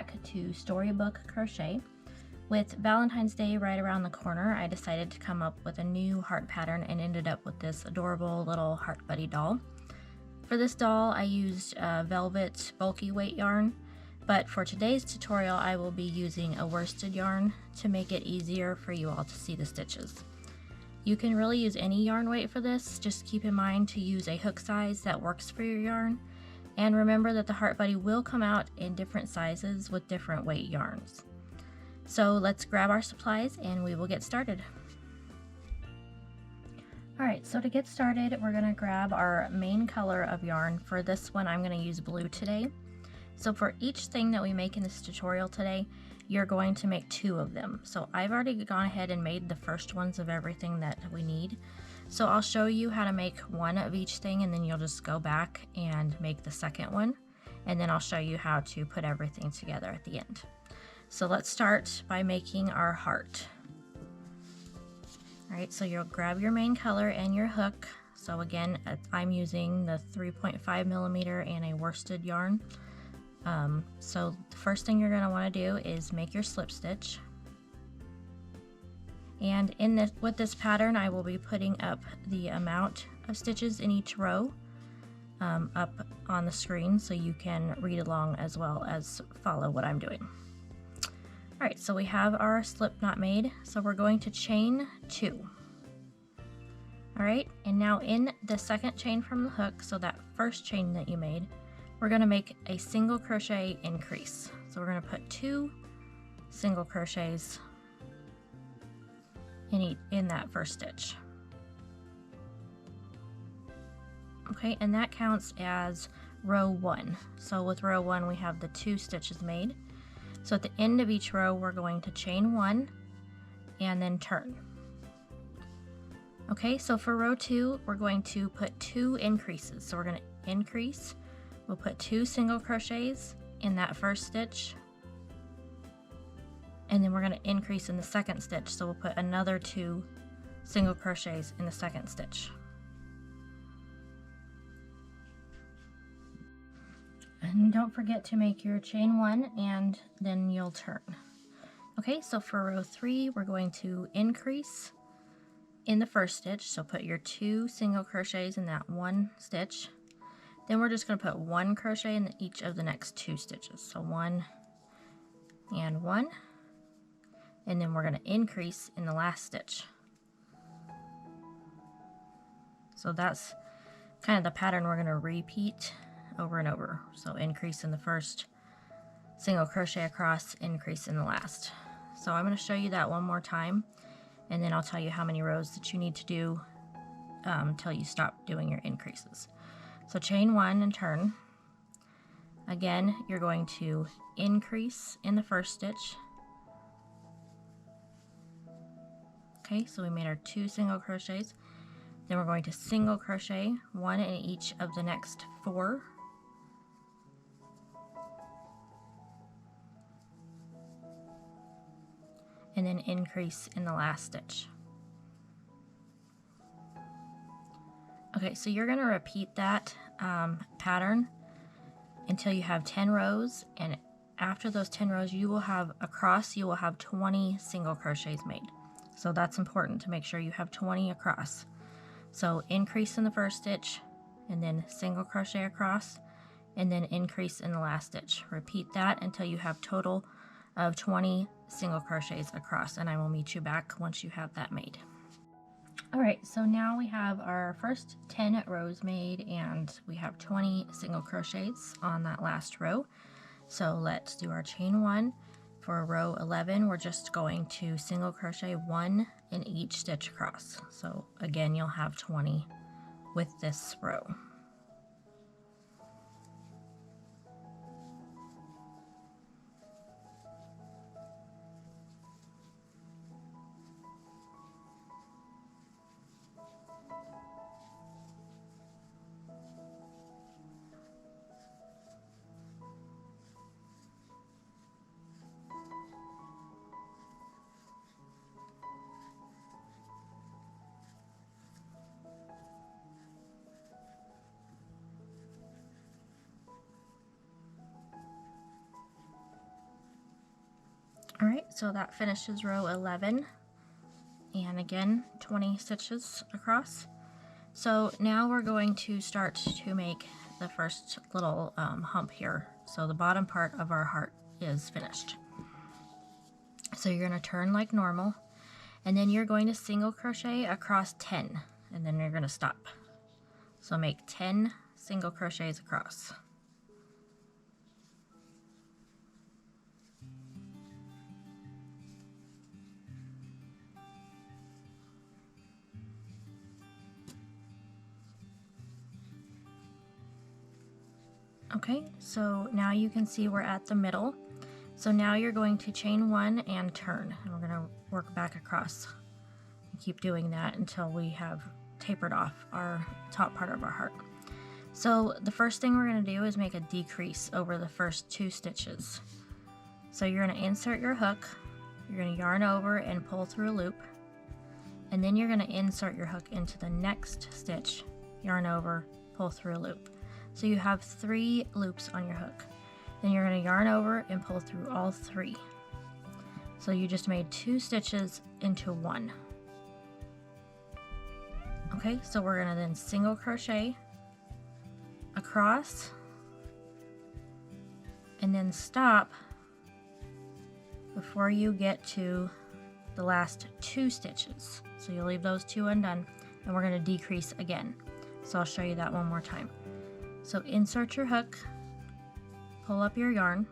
back to Storybook Crochet. With Valentine's Day right around the corner, I decided to come up with a new heart pattern and ended up with this adorable little heart buddy doll. For this doll, I used velvet bulky weight yarn, but for today's tutorial, I will be using a worsted yarn to make it easier for you all to see the stitches. You can really use any yarn weight for this, just keep in mind to use a hook size that works for your yarn. And remember that the heart buddy will come out in different sizes with different weight yarns. So let's grab our supplies and we will get started. Alright, so to get started, we're going to grab our main color of yarn. For this one, I'm going to use blue today. So for each thing that we make in this tutorial today, you're going to make 2 of them. So I've already gone ahead and made the first ones of everything that we need. So I'll show you how to make one of each thing, and then you'll just go back and make the second one. And then I'll show you how to put everything together at the end. So let's start by making our heart. All right, so you'll grab your main color and your hook. So again, I'm using the 3.5 millimeter and a worsted yarn. So the first thing you're going to want to do is make your slip stitch. And with this pattern, I will be putting up the amount of stitches in each row up on the screen so you can read along as well as follow what I'm doing. Alright, so we have our slip knot made, so we're going to chain 2. Alright, and now in the second chain from the hook, so that first chain that you made, we're going to make a single crochet increase. So we're going to put 2 single crochets in that first stitch. Okay, and that counts as row 1. So with row 1 we have the 2 stitches made. So at the end of each row we're going to chain 1 and then turn. Okay, so for row 2 we're going to put 2 increases. So we're going to increase, we'll put 2 single crochets in that first stitch, and then we're going to increase in the second stitch, so we'll put another 2 single crochets in the second stitch. And don't forget to make your chain 1 and then you'll turn. Okay, so for row 3 we're going to increase in the first stitch, so put your 2 single crochets in that one stitch. Then we're just going to put 1 crochet in each of the next 2 stitches, so 1 and 1. And then we're going to increase in the last stitch. So that's kind of the pattern we're going to repeat over and over. So increase in the first, single crochet across, increase in the last. So I'm going to show you that one more time, and then I'll tell you how many rows that you need to do until you stop doing your increases. So chain 1 and turn. Again, you're going to increase in the first stitch. Okay, so we made our 2 single crochets. Then we're going to single crochet 1 in each of the next 4. And then increase in the last stitch. Okay, so you're going to repeat that pattern until you have 10 rows, and after those 10 rows you will have 20 single crochets made. So that's important to make sure you have 20 across. So increase in the first stitch and then single crochet across and then increase in the last stitch. Repeat that until you have total of 20 single crochets across, and I will meet you back once you have that made. Alright, so now we have our first 10 rows made and we have 20 single crochets on that last row. So let's do our chain 1. For row 11, we're just going to single crochet 1 in each stitch across. So again, you'll have 20 with this row. so that finishes row 11, and again 20 stitches across. So now we're going to start to make the first little hump here. So the bottom part of our heart is finished. So you're going to turn like normal, and then you're going to single crochet across 10, and then you're going to stop. So make 10 single crochets across. Okay, so now you can see we're at the middle. So now you're going to chain 1 and turn, and we're going to work back across. Keep doing that until we have tapered off our top part of our heart. So the first thing we're going to do is make a decrease over the first 2 stitches. So you're going to insert your hook, you're going to yarn over and pull through a loop, and then you're going to insert your hook into the next stitch, yarn over, pull through a loop. So you have 3 loops on your hook. Then you're going to yarn over and pull through all 3. So you just made 2 stitches into 1. Okay, so we're going to then single crochet across and then stop before you get to the last 2 stitches. So you'll leave those 2 undone, and we're going to decrease again. So I'll show you that one more time. So insert your hook, pull up your yarn,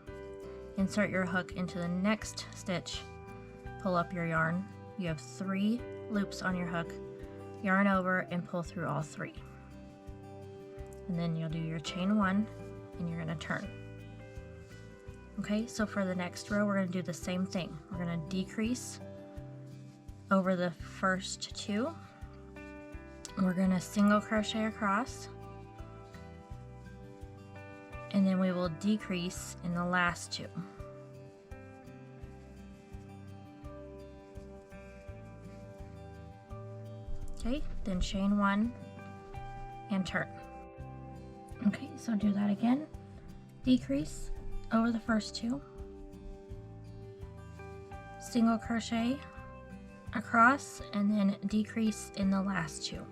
insert your hook into the next stitch, pull up your yarn. You have 3 loops on your hook, yarn over and pull through all 3. And then you'll do your chain 1 and you're going to turn. Okay, so for the next row we're going to do the same thing. We're going to decrease over the first 2. We're going to single crochet across, and then we will decrease in the last 2. Okay, then chain 1 and turn. Okay, so do that again. Decrease over the first 2, single crochet across, and then decrease in the last 2.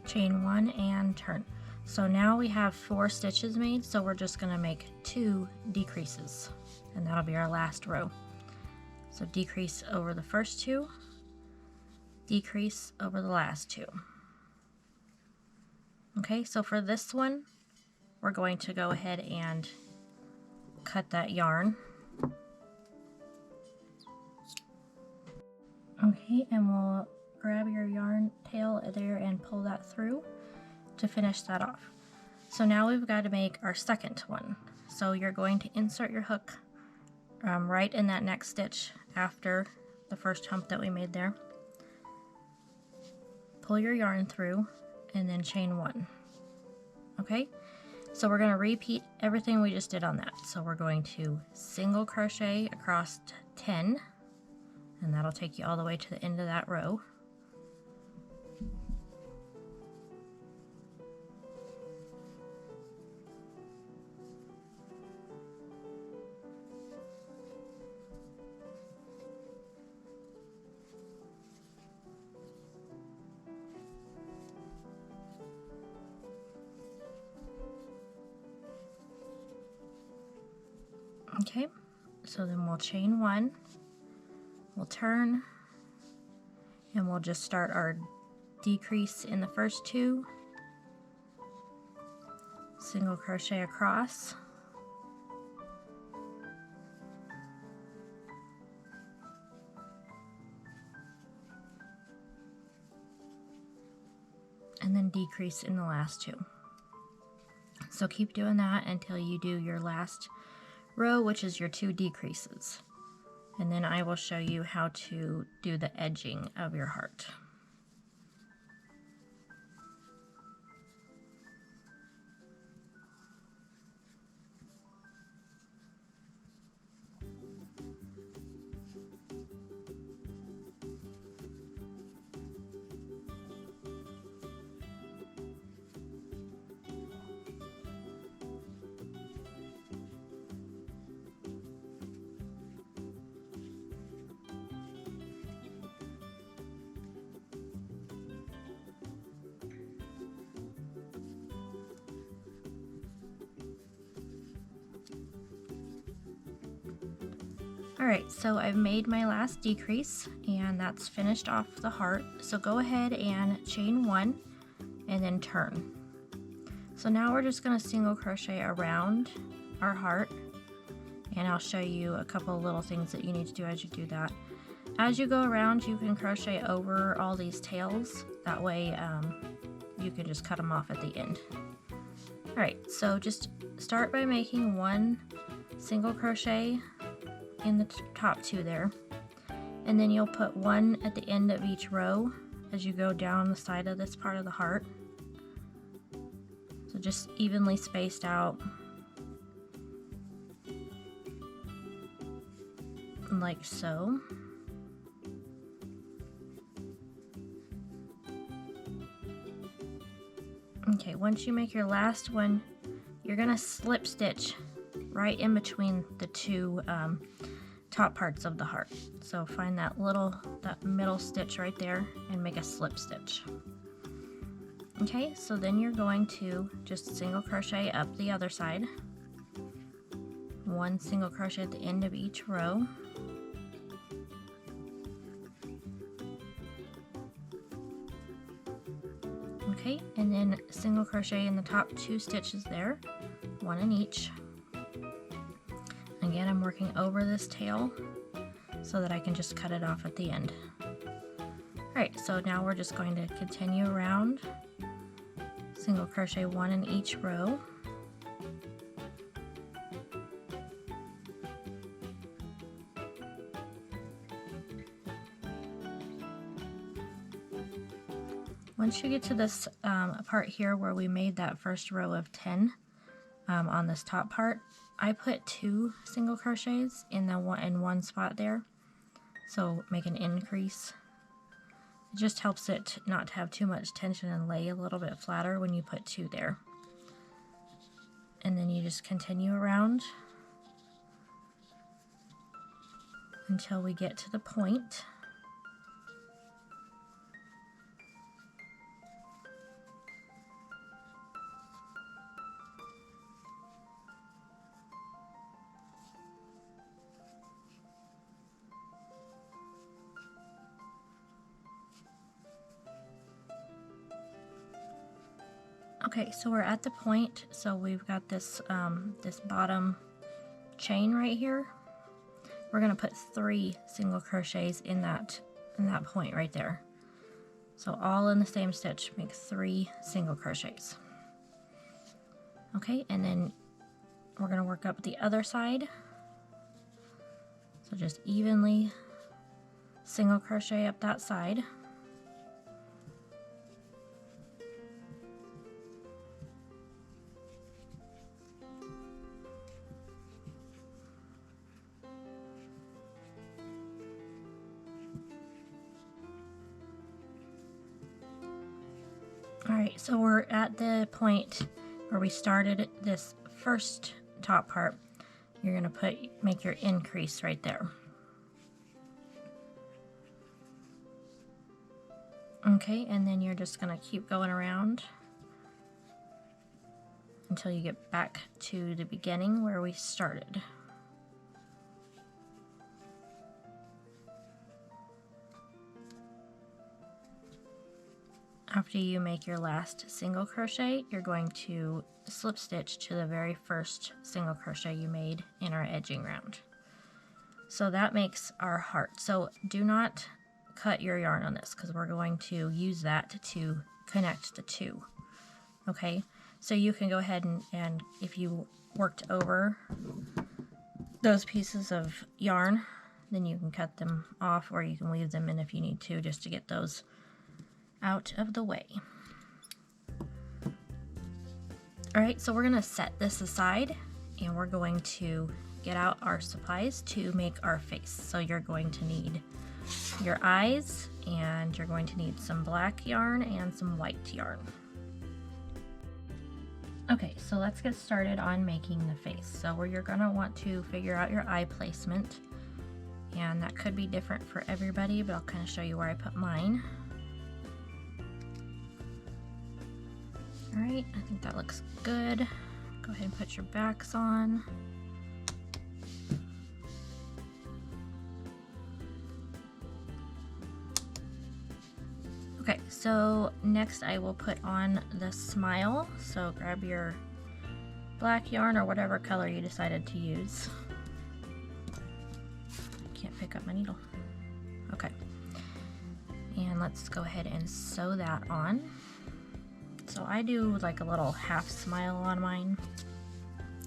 Chain 1 and turn. So now we have 4 stitches made, so we're just going to make 2 decreases, and that'll be our last row. So decrease over the first 2, decrease over the last 2. Okay, so for this one, we're going to go ahead and cut that yarn. Okay, and we'll grab your yarn tail there and pull that through to finish that off. So now we've got to make our second one. So you're going to insert your hook right in that next stitch after the first hump that we made there. Pull your yarn through and then chain 1. Okay, so we're going to repeat everything we just did on that. So we're going to single crochet across 10, and that'll take you all the way to the end of that row. Okay, so then we'll chain 1, we'll turn, and we'll just start our decrease in the first 2, single crochet across, and then decrease in the last 2. So keep doing that until you do your last row, which is your 2 decreases. And then I will show you how to do the edging of your heart. Alright, so I've made my last decrease and that's finished off the heart. So go ahead and chain 1 and then turn. So now we're just going to single crochet around our heart, and I'll show you a couple of little things that you need to do as you do that. As you go around, you can crochet over all these tails. That way you can just cut them off at the end. Alright, so just start by making 1 single crochet in the top 2 there, and then you'll put 1 at the end of each row as you go down the side of this part of the heart. So just evenly spaced out, like so. Okay, once you make your last one, you're gonna slip stitch right in between the 2 top parts of the heart. So find that middle stitch right there and make a slip stitch. Okay, so then you're going to just single crochet up the other side. 1 single crochet at the end of each row. Okay, and then single crochet in the top 2 stitches there, 1 in each. Again, I'm working over this tail so that I can just cut it off at the end. Alright, so now we're just going to continue around, single crochet 1 in each row. Once you get to this part here where we made that first row of 10 on this top part, I put 2 single crochets in one spot there, so make an increase. It just helps it not to have too much tension and lay a little bit flatter when you put 2 there. And then you just continue around until we get to the point. Okay, so we're at the point, so we've got this this bottom chain right here. We're gonna put 3 single crochets in that point right there. So all in the same stitch, make 3 single crochets. Okay, and then we're gonna work up the other side. So just evenly single crochet up that side. Alright, so we're at the point where we started this first top part. You're going to make your increase right there. Okay, and then you're just going to keep going around until you get back to the beginning where we started. After you make your last single crochet, you're going to slip stitch to the very first single crochet you made in our edging round. So that makes our heart. So do not cut your yarn on this because we're going to use that to connect the 2. Okay, so you can go ahead and if you worked over those pieces of yarn, then you can cut them off, or you can leave them in if you need to, just to get those out of the way. Alright, so we're going to set this aside and we're going to get out our supplies to make our face. So you're going to need your eyes, and you're going to need some black yarn and some white yarn. Okay, so let's get started on making the face. So where you're going to want to figure out your eye placement, and that could be different for everybody, but I'll kind of show you where I put mine. Alright, I think that looks good. Go ahead and put your backs on. Okay, so next I will put on the smile. So grab your black yarn or whatever color you decided to use. Can't pick up my needle. Okay. And let's go ahead and sew that on. So I do like a little half smile on mine,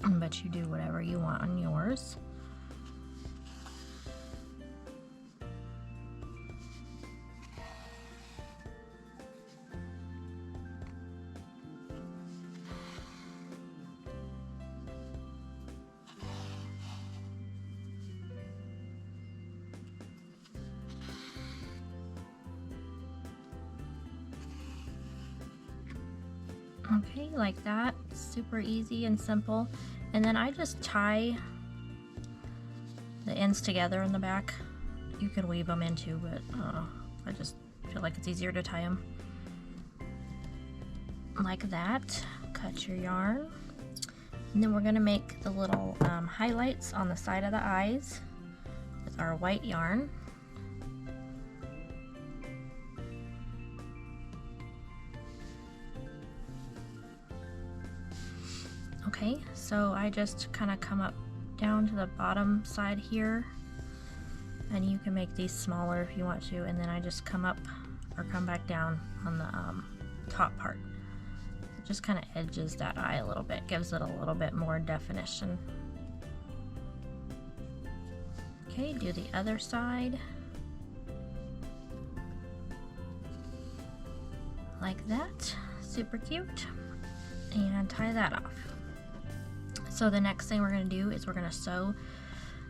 but you do whatever you want on yours. Okay, like that. Super easy and simple. And then I just tie the ends together in the back. You can weave them in too, but I just feel like it's easier to tie them. Like that. Cut your yarn. And then we're going to make the little highlights on the side of the eyes with our white yarn. Okay, so I just kind of come up down to the bottom side here, and you can make these smaller if you want to, and then I just come up or come back down on the top part. It just kind of edges that eye a little bit, gives it a little bit more definition. Okay, do the other side. Like that, super cute, and tie that off. So the next thing we're going to do is we're going to sew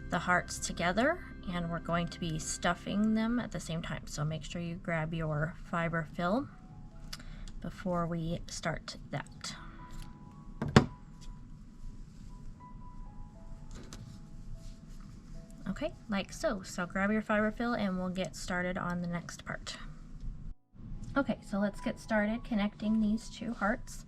the hearts together, and we're going to be stuffing them at the same time. So make sure you grab your fiber fill before we start that. Okay, like so. So grab your fiber fill and we'll get started on the next part. Okay, so let's get started connecting these two hearts.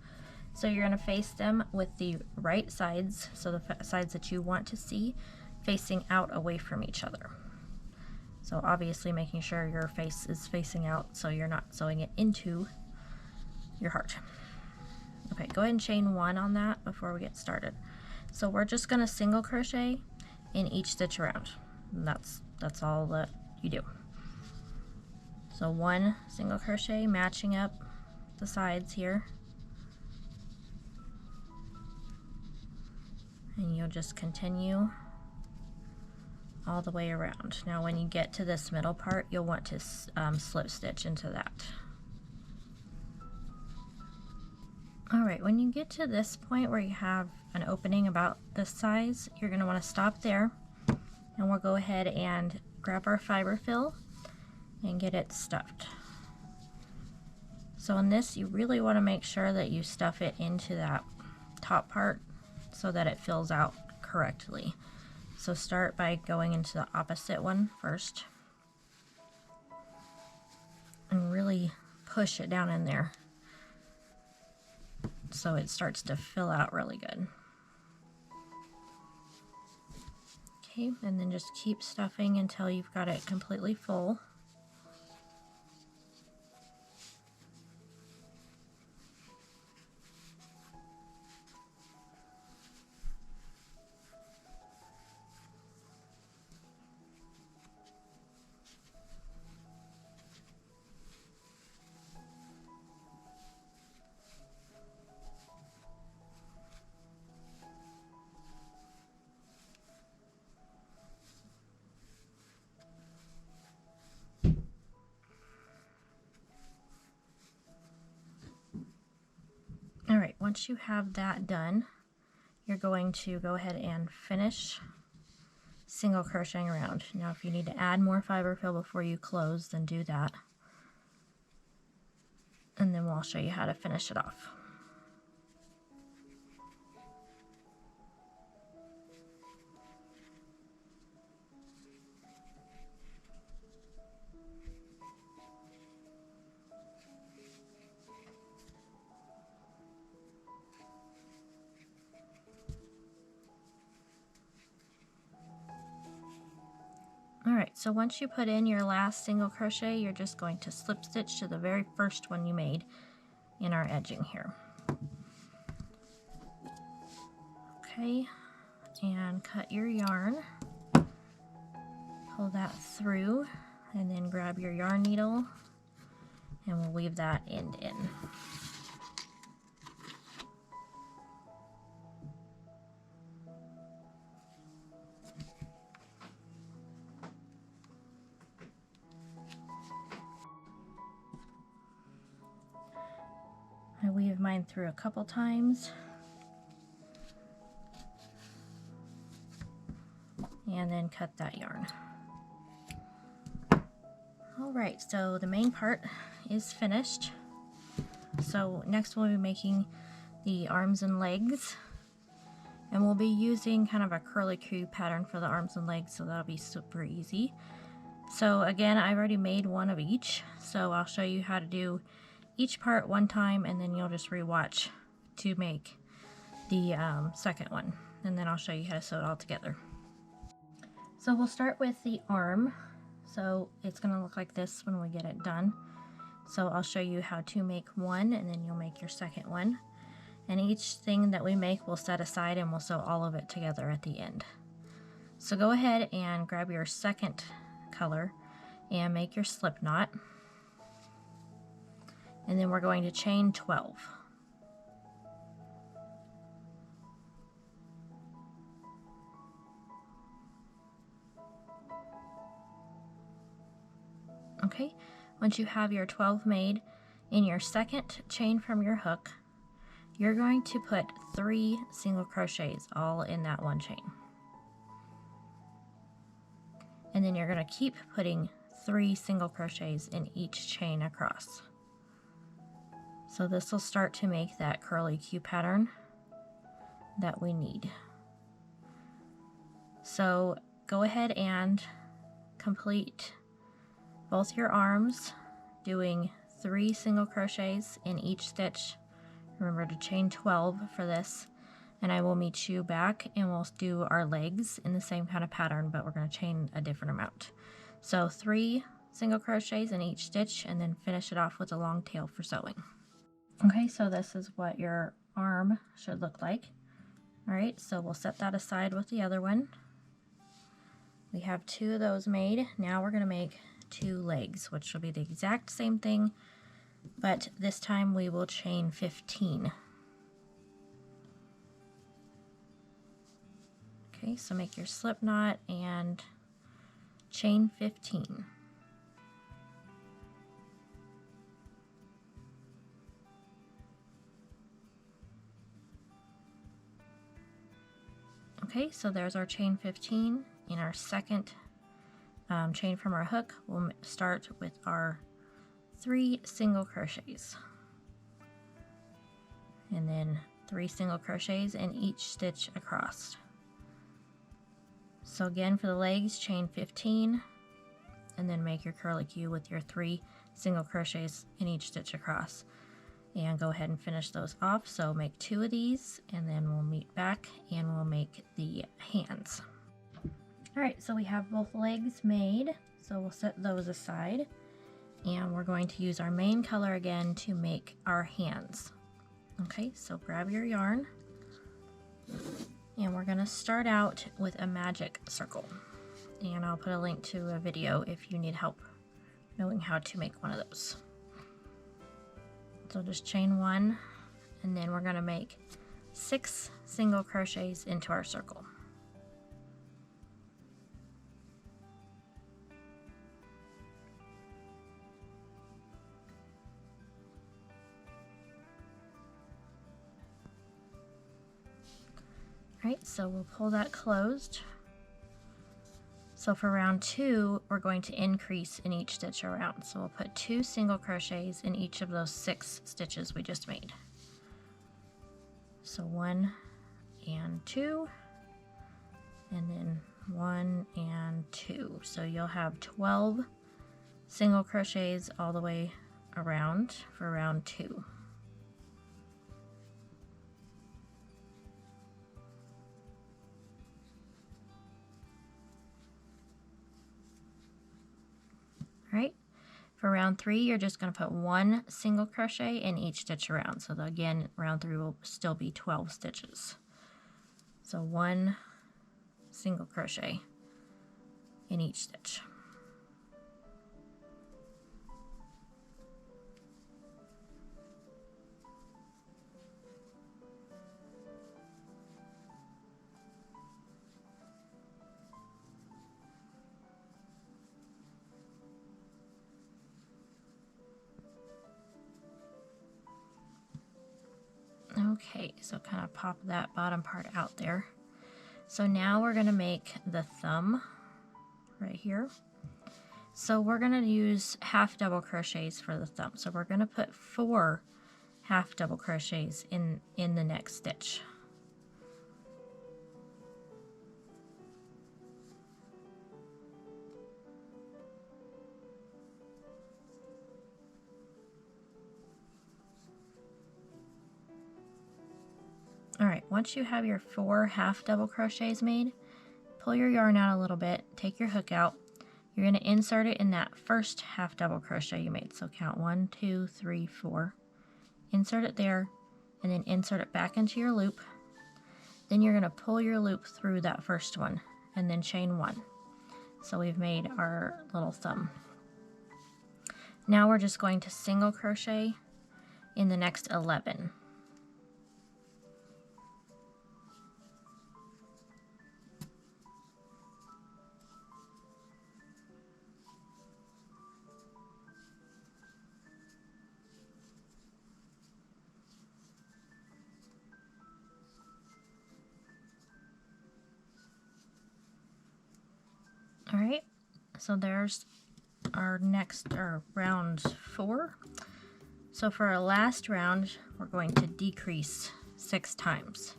So you're going to face them with the right sides, so the sides that you want to see, facing out away from each other. So obviously making sure your face is facing out so you're not sewing it into your heart. Okay, go ahead and chain one on that before we get started. So we're just going to single crochet in each stitch around. And that's all that you do. So one single crochet matching up the sides here. And you'll just continue all the way around. Now when you get to this middle part, you'll want to slip stitch into that. Alright, when you get to this point where you have an opening about this size, you're going to want to stop there, and we'll go ahead and grab our fiber fill and get it stuffed. So in this, you really want to make sure that you stuff it into that top part so that it fills out correctly. So start by going into the opposite one first and really push it down in there so it starts to fill out really good. Okay, and then just keep stuffing until you've got it completely full. Alright, once you have that done, you're going to go ahead and finish single crocheting around. Now if you need to add more fiber fill before you close, then do that. And then we'll show you how to finish it off. Alright, so once you put in your last single crochet, you're just going to slip stitch to the very first one you made in our edging here. Okay, and cut your yarn, pull that through, and then grab your yarn needle and we'll weave that end in. I weave mine through a couple times and then cut that yarn. Alright, so the main part is finished. So next we'll be making the arms and legs, and we'll be using kind of a curlicue pattern for the arms and legs, so that'll be super easy. So again, I've already made one of each, so I'll show you how to do each part one time, and then you'll just rewatch to make the second one, and then I'll show you how to sew it all together. So we'll start with the arm. So it's going to look like this when we get it done. So I'll show you how to make one, and then you'll make your second one. And each thing that we make we'll set aside and we'll sew all of it together at the end. So go ahead and grab your second color and make your slip knot. And then we're going to chain 12. Okay, once you have your 12 made, in your second chain from your hook, you're going to put 3 single crochets all in that one chain. And then you're going to keep putting 3 single crochets in each chain across. So this will start to make that curlicue pattern that we need. So go ahead and complete both your arms, doing 3 single crochets in each stitch. Remember to chain 12 for this, and I will meet you back and we'll do our legs in the same kind of pattern, but we're going to chain a different amount. So 3 single crochets in each stitch, and then finish it off with a long tail for sewing. Okay, so this is what your arm should look like. Alright, so we'll set that aside with the other one. We have 2 of those made. Now we're going to make 2 legs, which will be the exact same thing, but this time we will chain 15. Okay, so make your slip knot and chain 15. Okay, so there's our chain 15. In our second chain from our hook, we'll start with our 3 single crochets, and then 3 single crochets in each stitch across. So again, for the legs, chain 15, and then make your curlicue with your 3 single crochets in each stitch across. And go ahead and finish those off. So make 2 of these, and then we'll meet back and we'll make the hands. Alright, so we have both legs made, so we'll set those aside, and we're going to use our main color again to make our hands. Okay, so grab your yarn, and we're going to start out with a magic circle, and I'll put a link to a video if you need help knowing how to make one of those. So just chain 1, and then we're going to make 6 single crochets into our circle. Alright, so we'll pull that closed. So for round 2, we're going to increase in each stitch around. So we'll put 2 single crochets in each of those 6 stitches we just made. So 1 and 2, and then 1 and 2. So you'll have 12 single crochets all the way around for round 2. right? For round 3, you're just going to put 1 single crochet in each stitch around. So again, round 3 will still be 12 stitches. So 1 single crochet in each stitch. Okay, so kind of pop that bottom part out there. So now we're going to make the thumb right here. So we're going to use half double crochets for the thumb. So we're going to put 4 half double crochets in the next stitch. Alright, once you have your 4 half double crochets made, pull your yarn out a little bit, take your hook out. You're going to insert it in that first half double crochet you made. So count 1, 2, 3, 4. Insert it there, and then insert it back into your loop. Then you're going to pull your loop through that first one, and then chain 1. So we've made our little thumb. Now we're just going to single crochet in the next 11. Alright, so there's our round 4. So for our last round, we're going to decrease 6 times.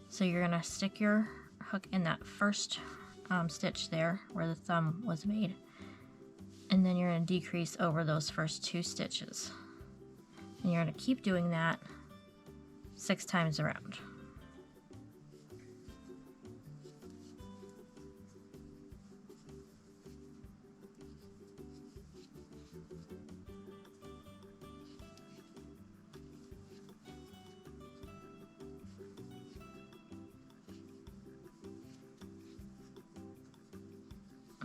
So you're going to stick your hook in that first stitch there where the thumb was made, and then you're going to decrease over those first 2 stitches. And you're going to keep doing that 6 times around.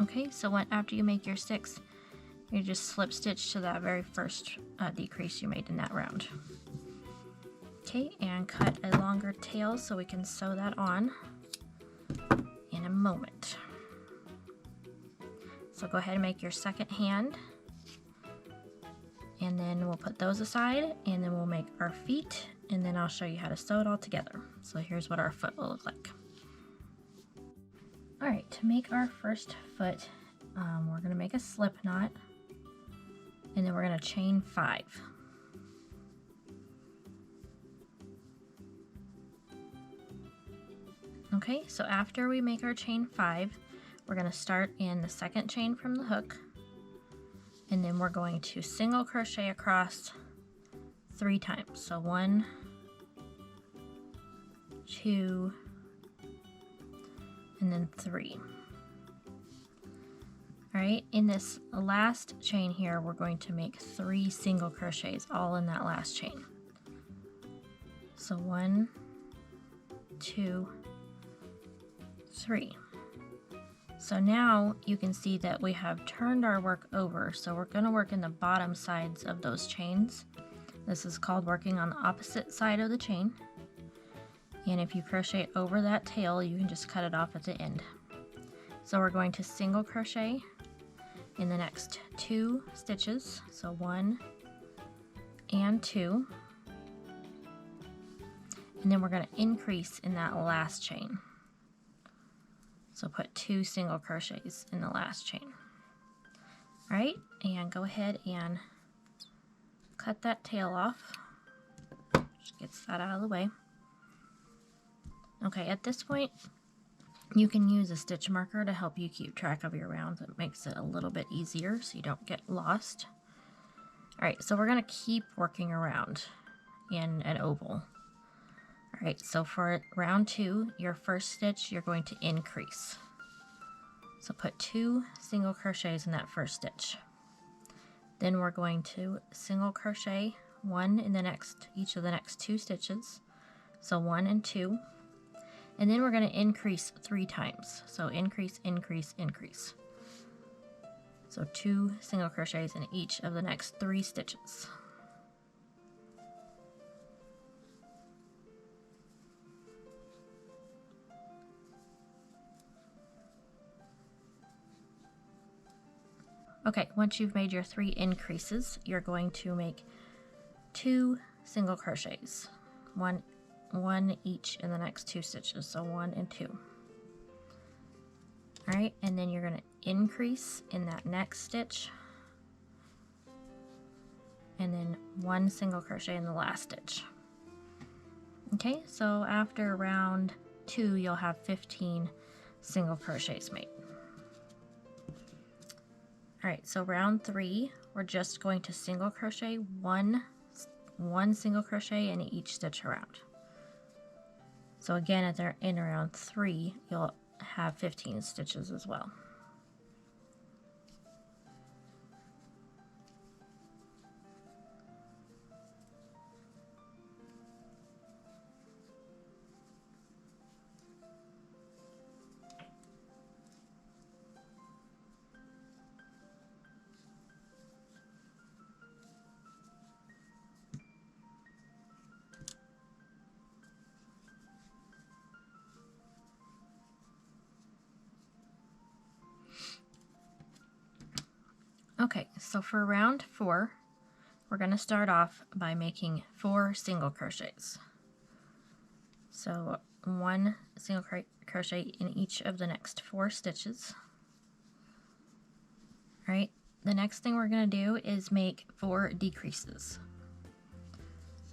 Okay, so after you make your 6, you just slip stitch to that very first decrease you made in that round. Okay, and cut a longer tail so we can sew that on in a moment. So go ahead and make your second hand, and then we'll put those aside, and then we'll make our feet, and then I'll show you how to sew it all together. So here's what our foot will look like. Alright, to make our first foot, we're going to make a slip knot, and then we're going to chain 5. Okay, so after we make our chain 5, we're going to start in the second chain from the hook, and then we're going to single crochet across 3 times. So 1, 2, and then 3. Alright, in this last chain here, we're going to make 3 single crochets all in that last chain. So 1, 2, 3. So now you can see that we have turned our work over, so we're going to work in the bottom sides of those chains. This is called working on the opposite side of the chain. And if you crochet over that tail, you can just cut it off at the end. So we're going to single crochet in the next 2 stitches, so 1 and 2, and then we're going to increase in that last chain. So put 2 single crochets in the last chain. Alright, and go ahead and cut that tail off. Just gets that out of the way. Okay, at this point, you can use a stitch marker to help you keep track of your rounds. It makes it a little bit easier so you don't get lost. Alright, so we're going to keep working around in an oval. Alright, so for round 2, your first stitch, you're going to increase. So put 2 single crochets in that first stitch. Then we're going to single crochet 1 in each of the next 2 stitches. So 1 and 2. And then we're going to increase 3 times. So increase, increase, increase. So 2 single crochets in each of the next 3 stitches. Okay, once you've made your 3 increases, you're going to make 2 single crochets, one each in the next 2 stitches, so 1 and 2. All right, and then you're going to increase in that next stitch, and then 1 single crochet in the last stitch. Okay, so after round 2, you'll have 15 single crochets made. All right, so round 3, we're just going to single crochet one single crochet in each stitch around. So again, in round 3, you'll have 15 stitches as well. Okay, so for round 4, we're going to start off by making 4 single crochets. So 1 single crochet in each of the next 4 stitches. All right, the next thing we're going to do is make 4 decreases.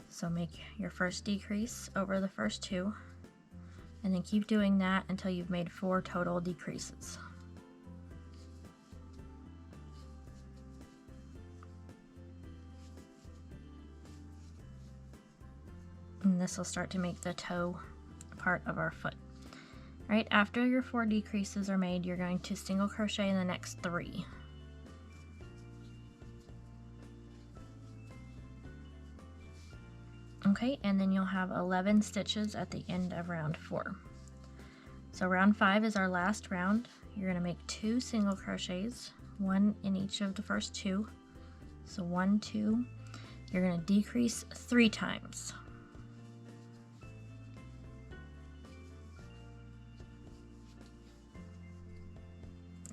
So make your first decrease over the first 2, and then keep doing that until you've made 4 total decreases. And this will start to make the toe part of our foot. All right, after your 4 decreases are made, you're going to single crochet in the next 3. Okay, and then you'll have 11 stitches at the end of round 4. So round 5 is our last round. You're going to make 2 single crochets, 1 in each of the first 2. So 1, 2. You're going to decrease 3 times.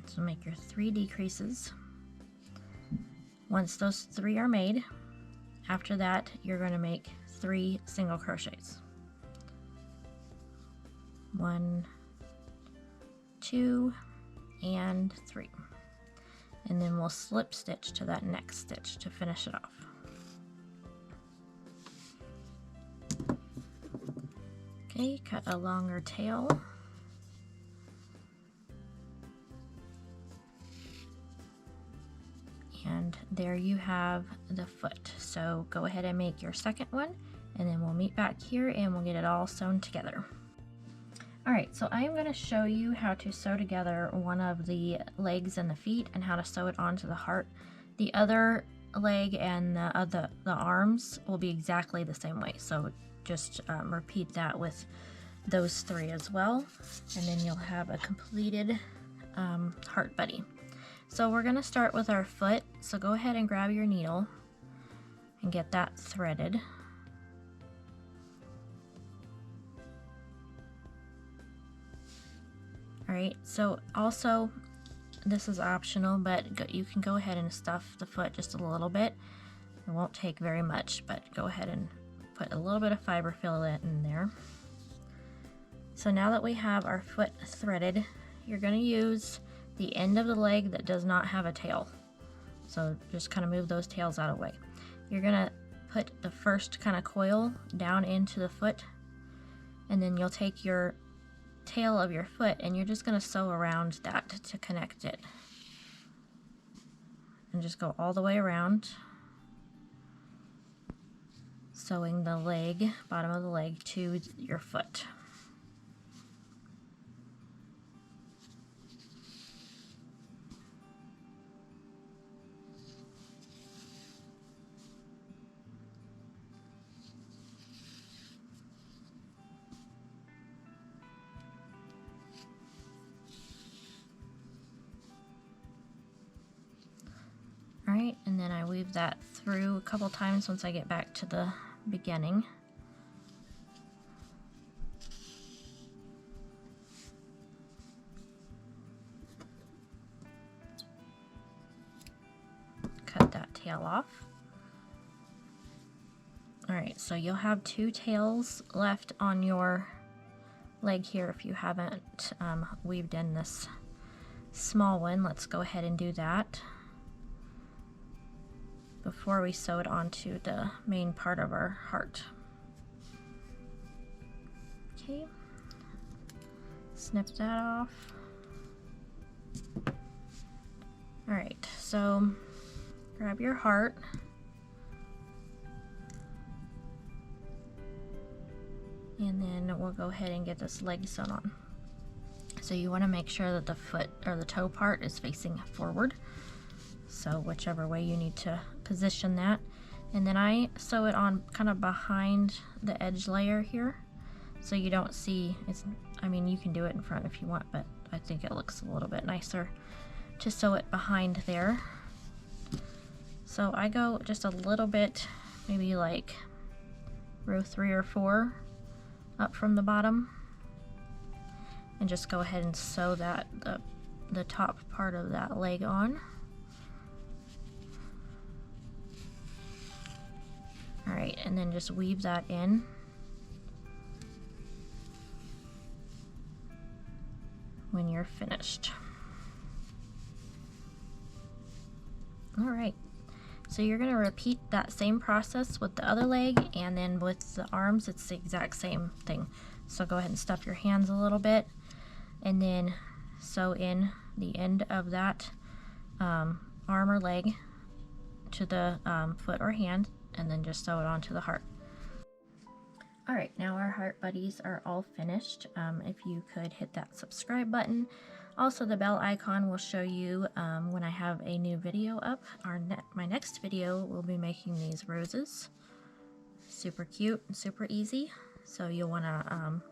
So make your 3 decreases. Once those 3 are made, after that you're going to make 3 single crochets. 1, 2, and 3. And then we'll slip stitch to that next stitch to finish it off. Okay, cut a longer tail. And there you have the foot. So go ahead and make your second one, and then we'll meet back here and we'll get it all sewn together. Alright, so I am going to show you how to sew together one of the legs and the feet and how to sew it onto the heart. The other leg and the arms will be exactly the same way, so just repeat that with those 3 as well, and then you'll have a completed heart buddy. So we're going to start with our foot, so go ahead and grab your needle and get that threaded. Alright, so also, this is optional, but you can go ahead and stuff the foot just a little bit. It won't take very much, but go ahead and put a little bit of fiber fillet in there. So now that we have our foot threaded, you're going to use the end of the leg that does not have a tail. So just kind of move those tails out of the way. You're going to put the first kind of coil down into the foot, and then you'll take your tail of your foot and you're just going to sew around that to connect it. And just go all the way around, sewing the leg, bottom of the leg, to your foot. then I weave that through a couple times once I get back to the beginning. Cut that tail off. Alright, so you'll have 2 tails left on your leg here if you haven't weaved in this small one. Let's go ahead and do that before we sew it onto the main part of our heart. Okay, snip that off. Alright, so grab your heart. And then we'll go ahead and get this leg sewn on. So you want to make sure that the foot or the toe part is facing forward. So whichever way you need to position that. And then I sew it on kind of behind the edge layer here. So you don't see, I mean, you can do it in front if you want, but I think it looks a little bit nicer to sew it behind there. So I go just a little bit, maybe like row 3 or 4 up from the bottom, and just go ahead and sew that the top part of that leg on. Alright, and then just weave that in. When you're finished. Alright, so you're going to repeat that same process with the other leg, and then with the arms it's the exact same thing. So go ahead and stuff your hands a little bit, and then sew in the end of that arm or leg to the foot or hand, and then just sew it onto the heart. Alright, now our heart buddies are all finished. If you could hit that subscribe button. Also, the bell icon will show you when I have a new video up. My next video will be making these roses. Super cute and super easy. So you'll want to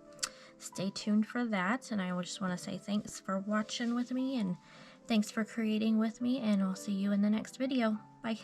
stay tuned for that. And I just want to say thanks for watching with me, and thanks for creating with me, and I'll see you in the next video. Bye.